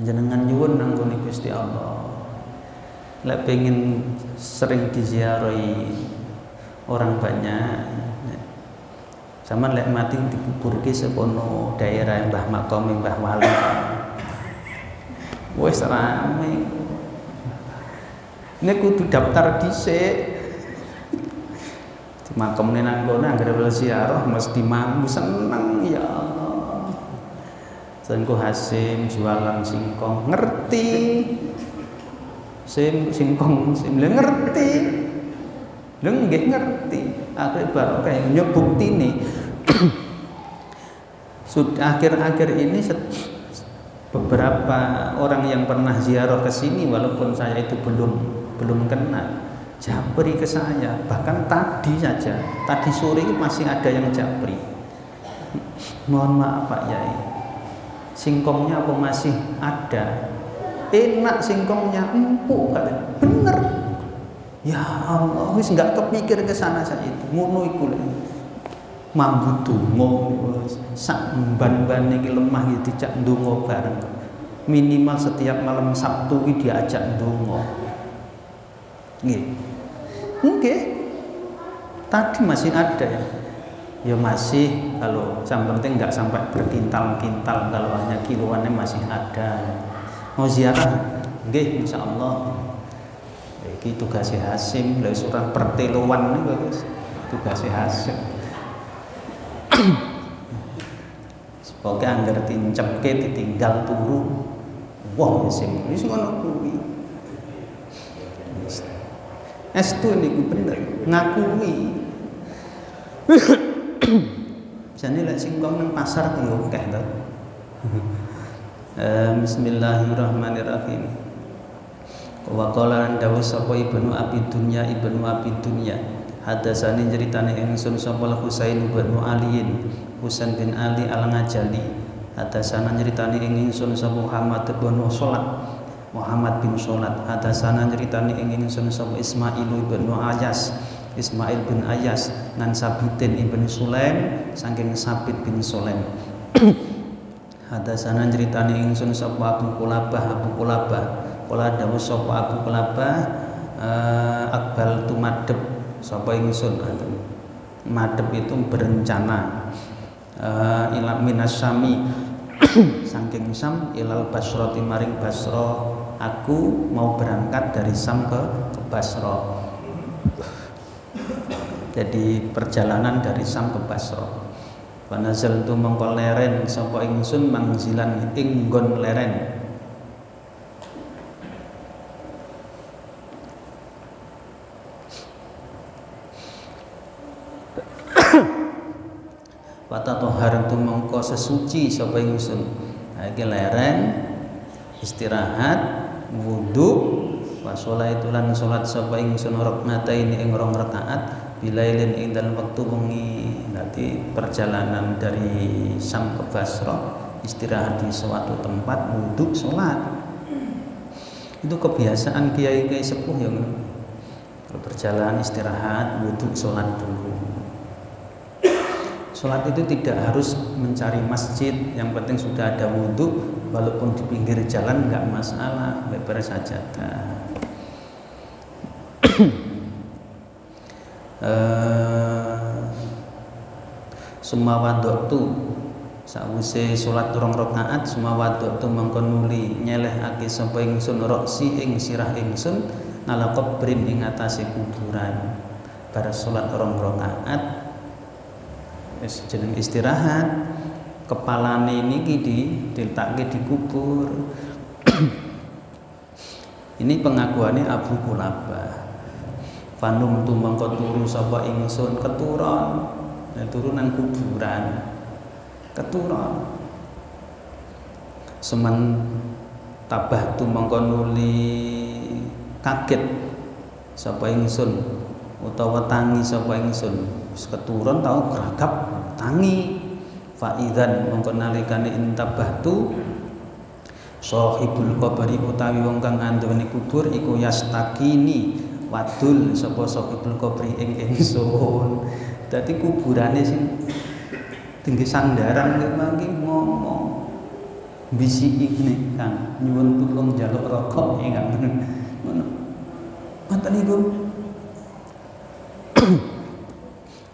Jenengan nyuwun nang gone Gusti Allah. Lek pengen sering diziarahi orang banyak, zaman lek mati dikuburke sekono daerah Mbah Makom Mbah Wali. Wis rame. Nek kudu daftar dhisik. Di makomne nang kono anggere ziarah mesti mampu seneng ya Allah. Sengko Hasim jualan singkong ngerti. Singkong ngerti. Lha nggih ngerti. Akhir barokah nyok buktine. Sudah akhir-akhir ini beberapa orang yang pernah ziarah ke sini walaupun saya itu belum kenal japri ke saya, bahkan tadi saja, tadi sore masih ada yang japri. Mohon maaf Pak Yai, singkongnya apa masih ada? Enak singkongnya, empuk katanya. Bener. Ya Allah, wis nggak kepikir ke sana saya itu. Ngono iku lho. Mambu donga sak ban-ban iki lemah iki dijak ndonga bareng. Minimal setiap malam Sabtu iki diajak ndonga. Nggih. Nggih. Tadi masih ada ya. Ya masih, kalau yang penting nggak sampai berkintal-kintal, kalau hanya kiloannya masih ada. Mau ziarah? Nggih, insyaallah. Iki tugasnya Hasim, lha surah perteluan niku guys. Tugasnya Hasim. Pokoknya anggar tincepke ditinggal turu. Wah, Hasim, wis ngono kuwi. Estu niku bener, ngakui. Jane lek singkong nang pasar yo akeh to. Bismillahirrahmanirrahim. Wa qala an dawu sapa ibnu abi dunya hadasani ceritane ingsun sapa Husain bin Aliin Husain bin Ali al-Ngajali hadasana ceritane ingsun sapa Muhammad bin Solat hadasana ceritane ingsun sapa Ismail bin Ayas nan Sabitin ibn Sulaim saking Sabit bin Sulaim. Hadasana ceritane ingsun sapa Abu Qulabah kala dawuh sapa Abu Qulabah akbal tu madhep sapa ingsun madhep itu berencana ila minasyami saking Syam ilal Basrati maring Basra. Aku mau berangkat dari Syam ke Basra. Jadi perjalanan dari Syam ke Basra. Wanazal tu mongko leren sapa ingsun mangzilan ing nggon leren. Watatohar tu mongko sesuci sapa ingsun. Iki leren istirahat wudu wa sholaitu lan salat sapa ingsun rakaatain ing rong rakaat bilailin ing dalem wektu wengi. Nanti perjalanan dari Syam ke Basra istirahat di suatu tempat wudu salat. Itu kebiasaan kiai-kiai sepuh yang perjalanan istirahat wudu salat dulu. Sholat itu tidak harus mencari masjid, yang penting sudah ada wudhu, walaupun di pinggir jalan nggak masalah, beber sajadah. Sumawadoktu sawise sholat 2 rakaat sumawadoktu mengko nuli nyelehake sapa ingsun roksi ing sirah ingsun nala kubrin ing atase kuburan. Bar sholat 2 rakaat wis jeneng istirahat, kepalane niki diletakke di kubur. Ini pengakuannya Abu Qulabah. Fanum tu mangko turu sapa ingsun keturon, turunan kuburan, keturon. Semen tabah tu mangko nuli kaget sapa ingsun utawa tangi sapa ingsun, wis keturon tau gragap tangi. Fa idzan mangko nalikane intabah tu sahibul qabri utawi wong kang andhene kubur iku yastakini wadul sapa sahibul qabri ing ingsun. Dadi kuburane sing tinggi sandaran mangke ngomong bisiki nek Kang nyuwun tulung njaluk rokok ya Kang ngono. Ngoten niku.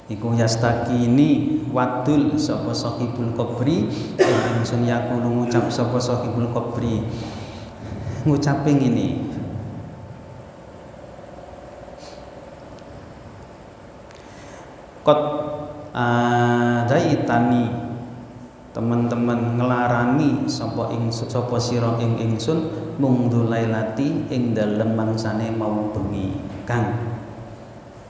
Iku yastakini wadul sapa sahibul qabri ingsun yaqulu ngucap sapa sahibul qabri ngucape ngene. Kot daitani teman-teman ngelarani sapa sira ing ingsun mungdu lailati ing dalem mangsane mau bengi. Kang,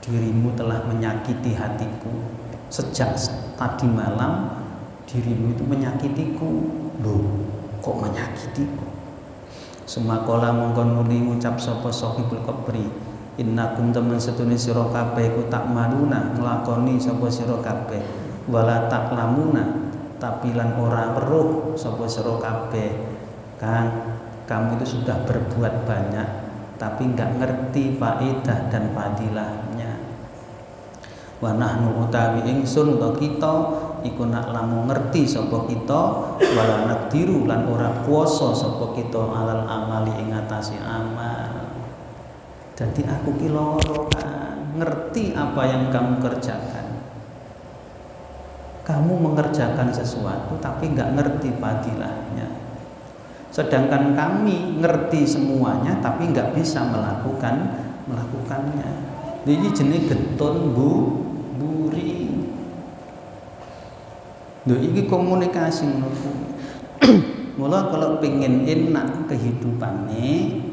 dirimu telah menyakiti hatiku sejak tadi malam. Dirimu itu menyakitiku. Loh, kok menyakitiku? Semakola mongko nuli ngucap sapa sahibul qabri innakum temen setune sira kabeh iku tak manuna nglakoni sapa sira kabeh wala tak lamuna tapi lan ora weruh sapa sira kabeh. Kang, kamu itu sudah berbuat banyak tapi enggak ngerti faedah dan fadilahnya. Wa nahnu utawi ingsun utawa kita iku nak lamun ngerti sapa kita wala nadiru lan ora kuwasa sapa kita alal amali ing atase amal. Jadi aku ki loro kan, ngerti apa yang kamu kerjakan. Kamu mengerjakan sesuatu tapi nggak ngerti fadilahnya. Sedangkan kami ngerti semuanya tapi nggak bisa melakukannya. Ini jenis getun buri. Loh, ini komunikasi menurutku. Mula kalau pengen enak kehidupannya,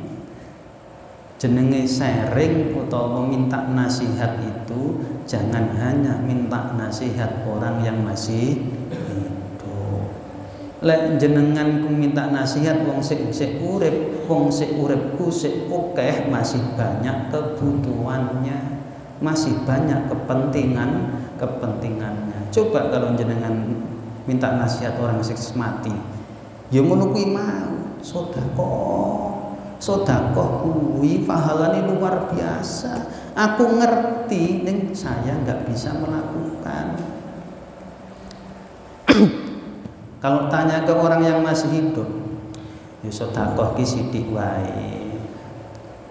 jenenge sharing utawa minta nasihat itu jangan hanya minta nasihat orang yang masih hidup. Lek jenengan ku minta nasihat wong sik urip, wong sik uripku sik akeh masih banyak kebutuhannya, masih banyak kepentingannya. Coba kalau jenengan minta nasihat orang sik mati, ya ngono kuwi mau sedekah kuwi pahalane luar biasa. Aku ngerti ning saya nggak bisa melakukan. Kalau tanya ke orang yang masih hidup, ya sedekah ki sithik wae.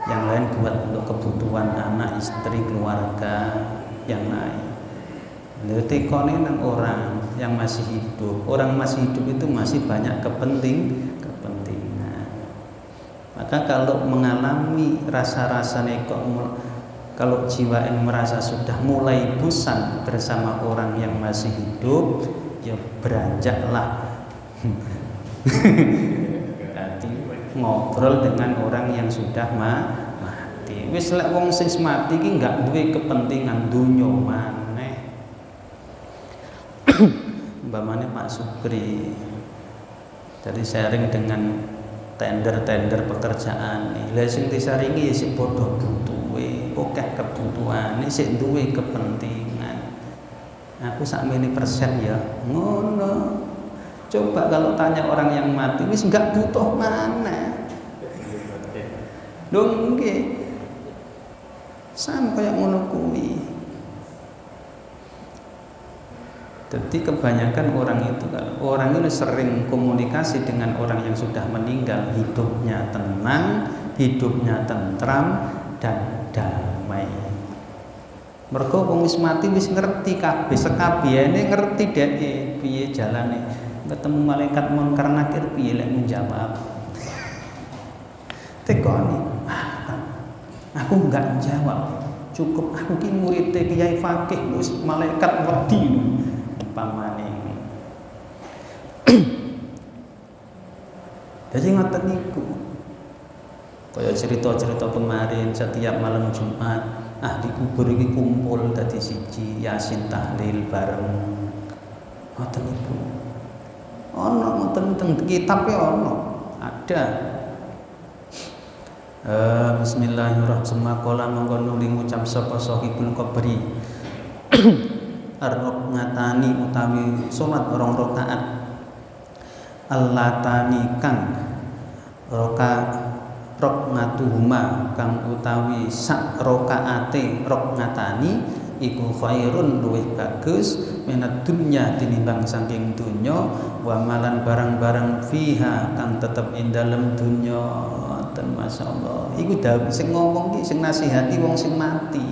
Yang lain buat untuk kebutuhan anak, istri, keluarga yang lain. Tekone nang orang yang masih hidup. Orang masih hidup itu masih banyak kepentingan. Maka kalau mengalami rasa-rasa nekok, kalau jiwa yang merasa sudah mulai bosan bersama orang yang masih hidup, ya beranjaklah jadi ngobrol dengan orang yang sudah mati. Wis lek wong sing mati iki enggak duwe kepentingan dunya maneh. Umpamane Pak Supri, jadi sharing dengan tender pekerjaan nih. Lah sing disaringi ya sing padha butuhe, akeh kebutuhane, sing duwe kepentingan. Aku sakmene persen ya ngono. Coba kalau tanya orang yang mati wis enggak butuh mana. Lho nggih. Sam kaya ngono kuwi. Jadi kebanyakan orang itu, orang ini sering komunikasi dengan orang yang sudah meninggal, hidupnya tenang, hidupnya tentram dan damai. Mergo wong wis mati wis ngerti kabeh, sekabehane ngerti dhek piye jalane. Ketemu malaikat munkar nakir piye lek menjawab. Tekoni, aku enggak jawab. Cukup aku ki murid Kiai Fakih wis malaikat wedi umpamane. Jadi ngoten niku. Kaya cerita-cerita kemarin setiap malam Jumat, di kubur iki kumpul dadi siji, Yasin tahlil bareng. Ngoten niku. Ono ngoten teng kitab e ono, ada. Bismillahirrahmanirrahim. Kala mongko nuli ngucap sapa sahibul qabri. Ar-rokngatani utawi salat rong rakaat. Allatani kang roknatuhuma kang utawi sak rakaate roknatani iku khairun luwih bagus minad dunya tinimbang saking dunya wa malan barang-barang fiha kang tetep ing dalem dunya. Masyaallah, iku dawuh sing ngomong ki sing nasihati wong sing mati.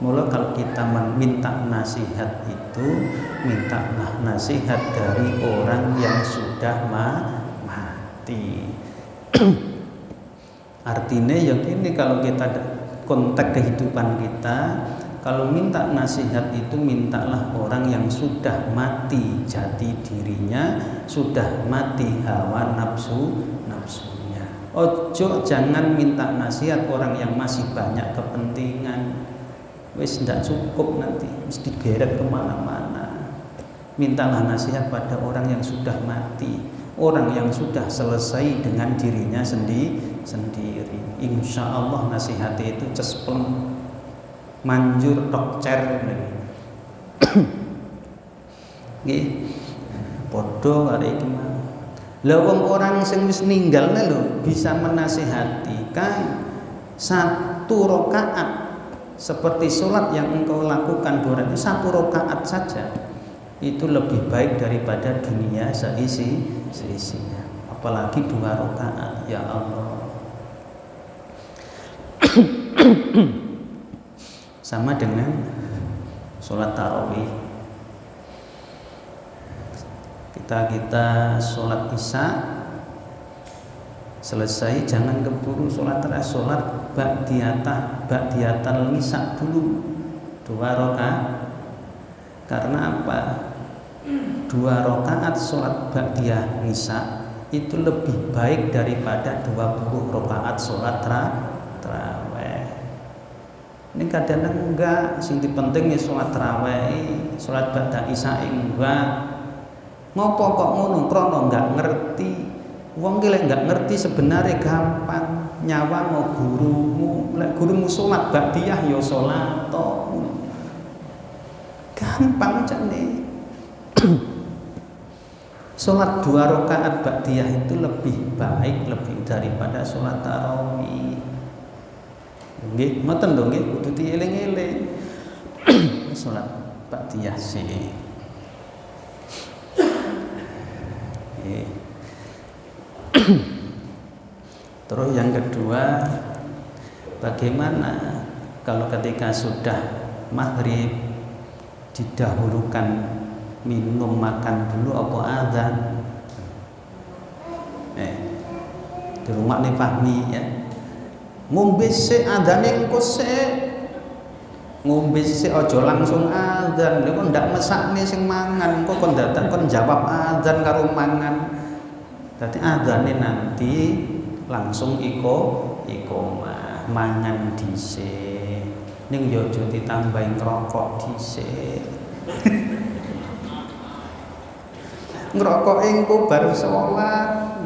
Mula kalau kita minta nasihat itu, mintalah nasihat dari orang yang sudah mati. Artinya yang ini kalau kita konteks kehidupan kita, kalau minta nasihat itu mintalah orang yang sudah mati jati dirinya, sudah mati hawa nafsunya. Ojo jangan minta nasihat orang yang masih banyak kepentingan. Wis ndak cukup nanti, mesti digeret kemana-mana. Mintalah nasihat pada orang yang sudah mati, orang yang sudah selesai dengan dirinya sendiri. Insya Allah nasihat itu cespleng manjur tokcer. Nggih, padha karo iki. Lah wong orang sing wis ninggal lho bisa menasihati kan satu rakaat seperti sholat yang engkau lakukan berarti satu rakaat saja itu lebih baik daripada dunia seisinya, apalagi 2 rakaat. Ya Allah. Sama dengan sholat tarawih. Kita sholat isya selesai jangan keburu sholat ba'diyatal isya dulu 2 rakaat. Karena apa? 2 rakaat sholat ba'diyah isya itu lebih baik daripada 20 rakaat sholat tarawih. Ini kadang-kadang enggak, sing penting ya sholat tarawih, sholat ba'da isya enggak. Ngopo kok ngono? Krono enggak ngerti. Wong ki lek enggak ngerti sebenarnya gampang. Nyawa mau gurumu, lek gurumu sholat ba'diyah ya sholat to. Gampang jane. Sholat 2 rakaat ba'diyah itu lebih baik lebih daripada sholat tarawih. Nggih, ngoten lho nggih, kudu dieling-eling. Sholat ba'diyah sih. Terus yang kedua, bagaimana kalau ketika sudah maghrib didahulukan minum makan dulu apa azan? Di rumah nih Fahmi ya, ngombe sik azane engko sik, ngombe sik aja langsung azan. Lha kok ndak mesakne sing mangan, kok kon datang kon jawab azan karo mangan. Dadi azane nanti langsung iqomah mangan dhisik. Ning yo aja ditambahi ngrokok dhisik. Ngrokok engko baru sholat.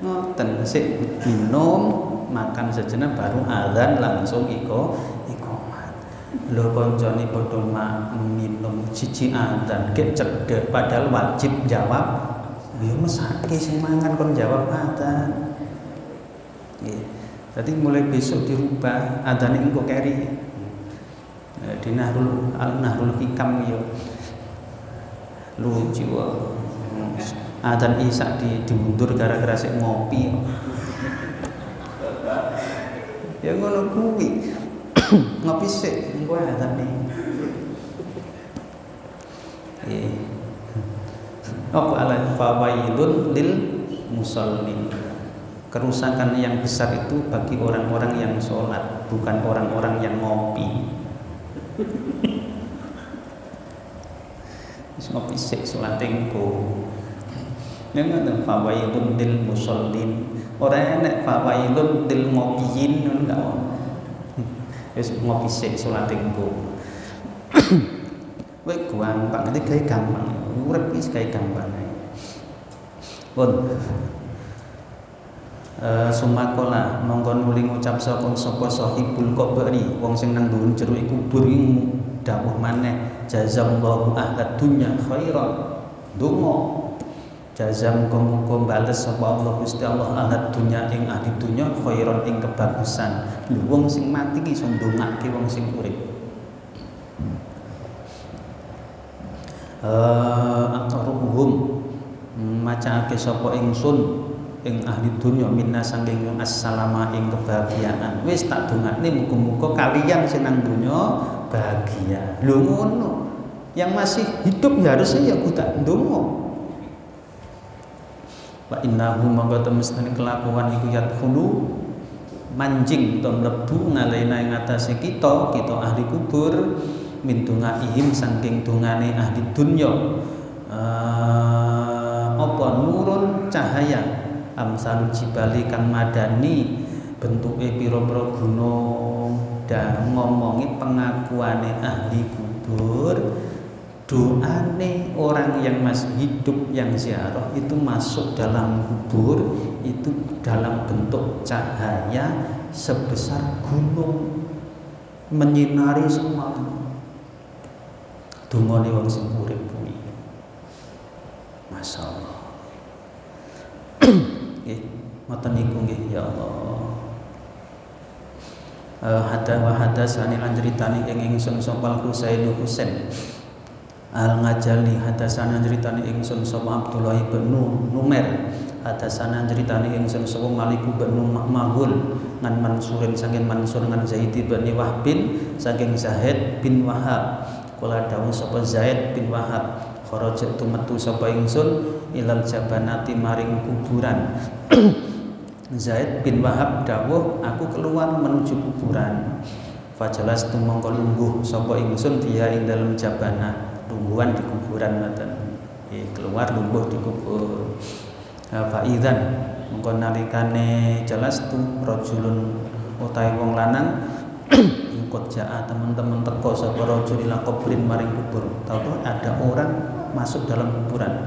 Ngoten sik minum makan sejenak baru azan langsung iqomah. Lho koncone padha minum siji azan gek cedhek padahal wajib jawab. Ya mesake sing mangan kon jawab azan. Nggih. Jadi mulai besok dirubah adzane engko keri. Di Nahrul Hikam ya lucu. Adzan Isya diundur gara-gara sik ngopi. Ya ngono kuwi. Ngopi sik engko adzane. Apa ala fawailun lil musallin. Kerusakan yang besar itu bagi orang-orang yang sholat, bukan orang-orang yang ngopi. Wis ngopi sik sholat engko. Nek ngoten fawailun lil musallin, ora enek fawailun lil ngopiyin ngono enggak ono. Wis ngopi sik sholat engko. Kowe gampang, iki gawe gampang. Urip iki gawe gampang. Pun sumakola mongko nuli ngucap sapa sahibul qabri wong sing nang dhuwur jero kubur iki dawuh maneh jazallahu ahlad dunya khairan donga jazam muga bales sapa Allah Gusti Allah ahlad dunya ing ahli dunya khairan ing kebagusan lho wong sing mati ki iso ndongake wong sing urip aqruhum macaake sapa ingsun ing ahli dunya minna sanging assalama ing kebahagiaan wis tak dongakne muga-muga kalian sing nang dunya bahagia lho ngono yang masih hidup ya harusnya ya kudu ndonga wa innahu mangka temestene kelakuan iku yadkhulu manjing to mlebu ngalaina ing atase kita ahli kubur min dungaihim saking dungane ahli dunya apa nurun cahaya amsalul jibali kang madani bentuke pira-pira gunung dan ngomongi pengakuane ahli kubur doane orang yang masih hidup yang ziarah itu masuk dalam kubur itu dalam bentuk cahaya sebesar gunung menyinari semua dungane wong sing urip kuwi masyaallah. Ngoten niku nggih ya Allah. Hadasani lan critani ing ingsun sapa Husain Al Ngajali hadasana critani ingsun sapa Abdullah bin Numair hadasana critani ingsun sapa Malik bin Mahul ngan Mansurin saking Mansur ngan Zaid bin Wahbin saking Zaid bin Wahab kula dawuh sapa Zaid bin Wahab kharajat metu sapa ingsun ilal jabanati maring kuburan. Zaid bin Wahab dawuh aku keluar menuju kuburan. Fajalas tumangka lungguh sapa ingsun dia ing dalem jabana lungguhan di kuburan ngoten. Keluar lungguh di kubur. Fa idzan mengko nalikane jelas tu rajulun utahe wong lanang ikut jaa teman-teman teko sapa rajul ila kubrin maring kubur. Tahu ada orang masuk dalam kuburan.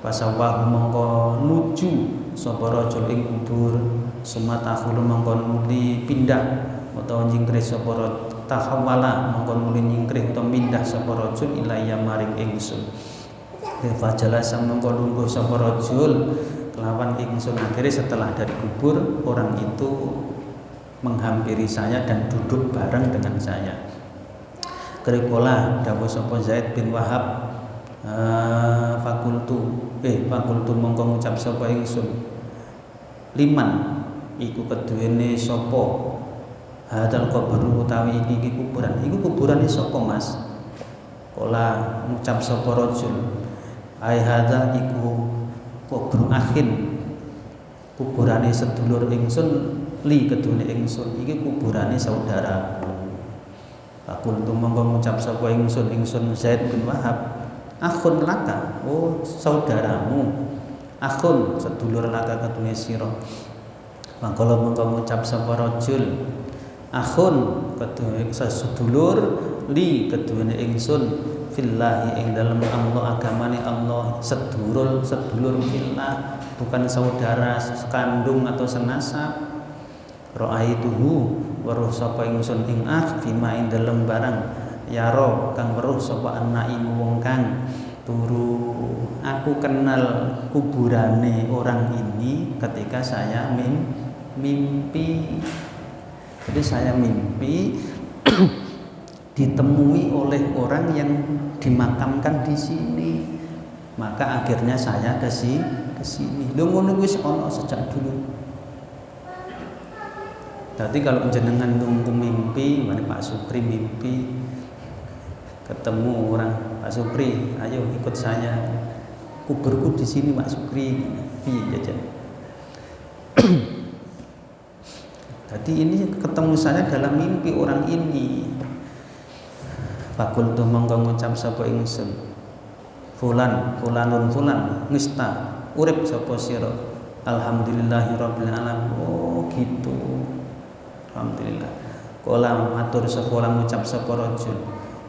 Pasawah mongko nuju sapa rajul ing kubur sumatakhulu mongko nuli pindah utawa nyingkrih sapa tahawala mongko nuli nyingkrih utawa pindah sapa rajul ilaya maring ingsun fajala sang mongko lungguh sapa rajul kelawan ingsun akhirnya setelah dari kubur orang itu menghampiri saya dan duduk bareng dengan saya krikola dawuh sapa Zaid bin Wahab fakultu mongko ngucap sapa ingsun liman iku keduwene sapa hadal kubur utawi iki kuburan iku kuburane sapa Mas kala ngucap sapa rajul ai hadza iku kubur akhin kuburane sedulur ingsun li keduwene ingsun iki kuburane saudaraku fakultu mongko ngucap sapa ingsun Zaid bin Wahab akhun laka, oh saudaramu akhun sedulur laka kedune sira mangkala mengko ngucap sapa rajul akhun kedue sedulur li kedune ingsun fillahi ing dalem Allah agamane Allah sedulur fillah bukan saudara sekandung atau senasab ra'aituhu weruh sapa ingsun ing fima ing dalem barang yaro kang weruh sapa anaimu wong kang turu aku kenal kuburane orang ini ketika saya mimpi Jadi saya mimpi ditemui oleh orang yang dimakamkan di sini. Maka akhirnya saya ke sini. Lho ngono wis ana sejak dulu. Jadi kalau jenengan nunggu mimpi, mana Pak Supri mimpi ketemu orang, Pak Supri, ayo ikut saya. Kuburku di sini Pak Supri. Piye jajan. Jadi ini ketemu saya dalam mimpi orang ini. Fakul tu mongko ngucap sapa ingsun. Fulanun fulan ngista urip sapa sira. Alhamdulillahirabbil alamin. Oh gitu. Alhamdulillah. Kala matur sapa ngucap sapa rajul.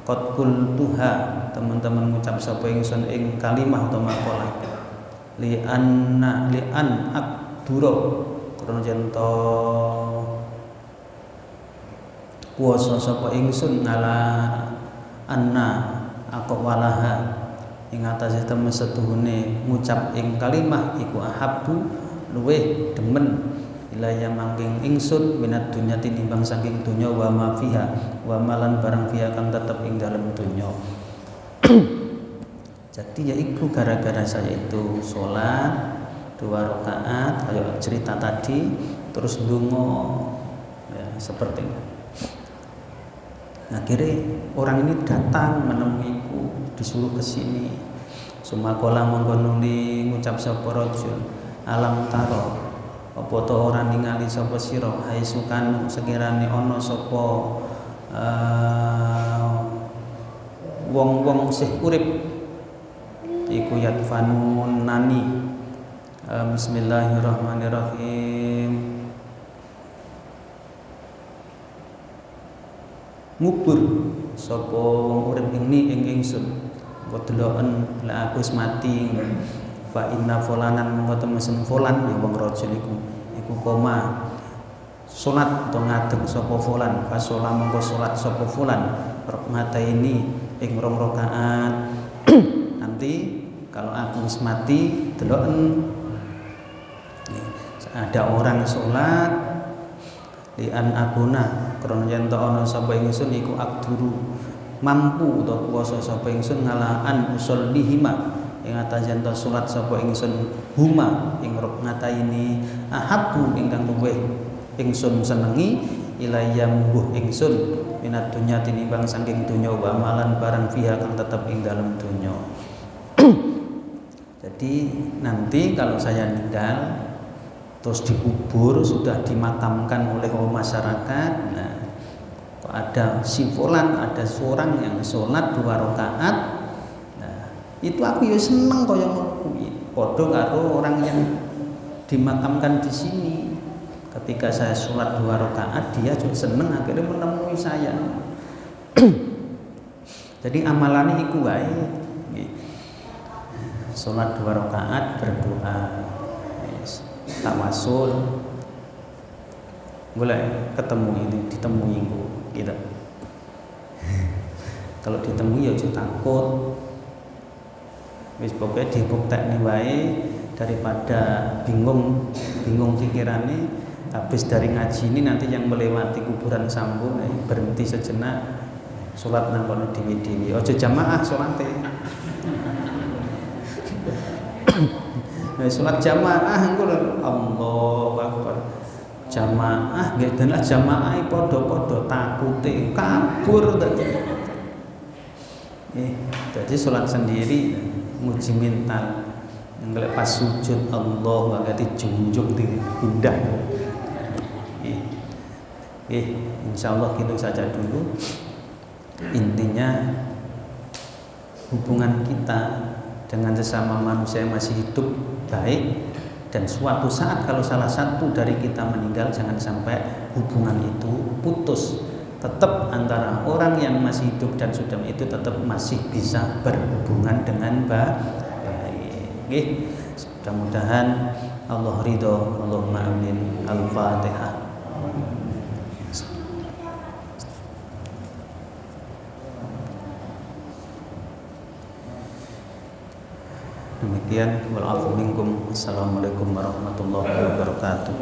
Qad qultuha, teman-teman ngucap sapa ingsun ing kalimah atau maqalah. Li an akdura krana jento kuwasa sapa ingsun ngala anna aqwalaha ing atase temen setuhune ngucap ing kalimah iku ahabbu luweh demen ilaya mangking ingsun minat dunya tinimbang saking dunya wa ma fiha wa malan barang fiha kang tetep ing dalem dunya. Jadi ya iku gara-gara saya itu sholat 2 rakaat kayak cerita tadi terus ndonga ya, seperti itu. Akhirnya orang ini datang menemuiku, disuruh ke sini. Sumakola mongko nuli ngucap sapa rajul, alam taro apa to ora ningali sapa sira hai sukan sekirane ana sapa wong-wong sih urip iku yadfanun nani. Bismillahirrahmanirrahim. Ngubur sapa wong urip ing ingsun kok deloken lek aku wis mati. Fa inna fulanan mongko temesen fulan ya wong rajul iku koma salat utawa ngadeg sapa fulan fa sholat mongko salat sapa fulan mata ini ing 2 rakaat. Nanti kalau aku wis mati deloken ada orang salat li an abuna krana yen ta ana sapa ingsun iku akduru mampu utawa kuwasa sapa ingsun ngalaan usul lihima ing atas yen ta salat sapa ingsun huma ing rakaat ini ahabbu ingkang luweh ingsun senengi ilayya mbuh ingsun minat dunya tinimbang saking dunya wa malan barang fiha kang tetep ing dalem dunya. Jadi nanti kalau saya meninggal terus dikubur, sudah dimakamkan oleh masyarakat, nah kok ada si fulan, ada seorang yang sholat 2 rakaat, nah itu aku ya seneng kaya ngono kuwi. Padha karo orang yang dimakamkan di sini. Ketika saya sholat 2 rakaat, dia juga seneng akhirnya menemui saya. Jadi amalannya iku wae. Sholat 2 rakaat berdoa. Tawasul boleh ketemu ini ditemui gitu. Kalau ditemui ya jangan takut, wis pokoknya dibuktekne wae daripada bingung pikirannya. Habis dari ngaji ini nanti yang melewati kuburan Sambo berhenti sejenak sholat nang kono dhewe-dhewe aja jamaah sholate. Sholat jamaah engko Allahu Akbar. Jamaah nggih denah jamaah padha-padha takute kabur tadi. Jadi sholat sendiri muji mental. Ngelek pas sujud Allah agak dijunjung dipindah. Insyaallah gitu saja dulu. Intinya hubungan kita dengan sesama manusia yang masih hidup baik, dan suatu saat kalau salah satu dari kita meninggal jangan sampai hubungan itu putus. Tetap antara orang yang masih hidup dan sudah itu tetap masih bisa berhubungan dengan baik. Mudah-mudahan Allah ridho. Allahumma amin. Al-Fatihah. Demikian, wal afu minkum. Assalamualaikum warahmatullahi wabarakatuh.